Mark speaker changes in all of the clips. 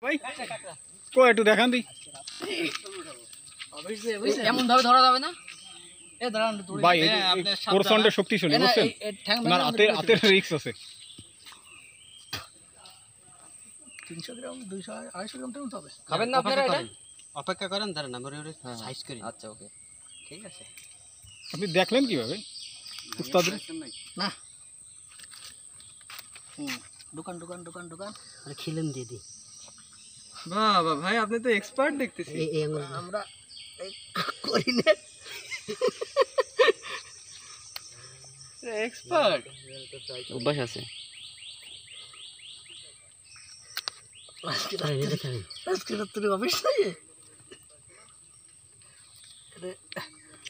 Speaker 1: ভাই কো একটু দেখান দি
Speaker 2: এমন ভাবে ধরা যাবে না। এ দাঁড়ান
Speaker 1: ভাই কোরসন্ডের শক্তিশালী বুঝছেন না, হাতের রিস্ক আছে।
Speaker 2: 300 গ্রাম 200 250 গ্রাম তো হবে।
Speaker 3: খাবেন না আপনারা? এটা অপেক্ষা করেন, ধরেন আমরা সাইজ করি।
Speaker 2: আচ্ছা ওকে
Speaker 3: ঠিক আছে।
Speaker 1: আপনি দেখলেন কিভাবে উস্তাদ?
Speaker 2: না দোকান দোকান দোকান দোকান
Speaker 3: আরে খিলেন দিয়ে দি।
Speaker 4: বাবা ভাই আপনি তো এক্সপার্ট দেখতেছি।
Speaker 3: এই আঙ্গুল
Speaker 2: আমরা করি না
Speaker 4: এক্সপার্ট
Speaker 3: অভ্যাস আছে।
Speaker 2: আজকে রাত্রে অফিস নাই।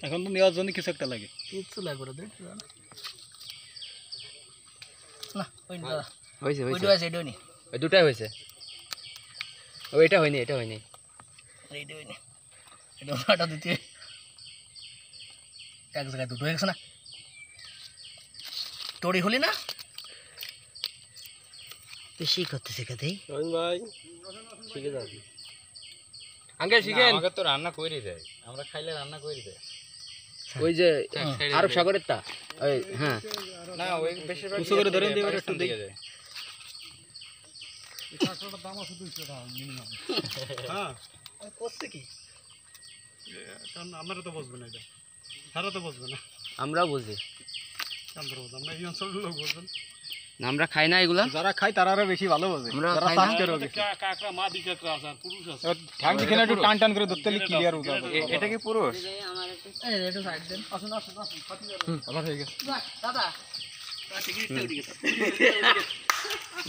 Speaker 1: এখন তো নেওয়ার জন্য কিছু একটা লাগে।
Speaker 2: কিছু লাগবে না দেখ না ওই না
Speaker 3: হইছে
Speaker 2: ওই
Speaker 3: হইছে।
Speaker 2: দুটো আছে এডোনি
Speaker 3: ওই দুটাই হইছে। ওইটা হয়নি, এটা হয়নি।
Speaker 2: এডোনি এডোটা দিতে এক জায়গায় দুটো হয়েছে না। তোড়ি হলি না
Speaker 3: বেশি করতেছে কাতেই।
Speaker 4: রহিম ভাই শিখে যাবি।
Speaker 3: আঙ্কেল শিখেন।
Speaker 5: আমাকে তো রান্না কইরে দেয়, আমরা খাইলে রান্না কইরে দেয়।
Speaker 3: ওই যে আরব সাগরের তা ওই হ্যাঁ
Speaker 5: না ওই বেশিরভাগ
Speaker 1: উঁচু করে ধরেন দিয়ে একটু
Speaker 5: দিয়ে দেয়।
Speaker 1: হ্যাঁ
Speaker 2: করছে কি
Speaker 1: কারণ আমরা তো বুঝবো না, এটা তারা তো বুঝবে না,
Speaker 3: আমরাও বুঝি
Speaker 1: আমরা এই অঞ্চলের লোক বুঝবেন।
Speaker 3: না, আমরা খাই না এগুলা।
Speaker 1: যারা খায় তারা আরো বেশি ভালো বোঝে।
Speaker 3: আমরা
Speaker 1: যারা
Speaker 3: খাই
Speaker 1: চাষ
Speaker 3: না।
Speaker 1: করে কাঁকড়া মাদি কাঁকড়া আছে আর পুরুষ আছে, ঠ্যাং দিকে একটু টান টান করে ধরতে ক্লিয়ার হয়ে যাবে।
Speaker 5: এটা কি পুরুষ?
Speaker 2: এই একটু সাইড দেন। আসুন আসুন আসুন
Speaker 1: আবার হয়ে গেছে।
Speaker 2: দাদা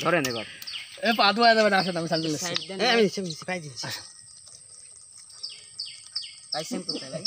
Speaker 3: ধরেন এবার।
Speaker 2: এ পা ধোয়া যাবে না। আসেন আমি সাইড দিচ্ছি।
Speaker 3: আমি পাই দিচ্ছি।
Speaker 2: পাইছেন কোথায় ভাই?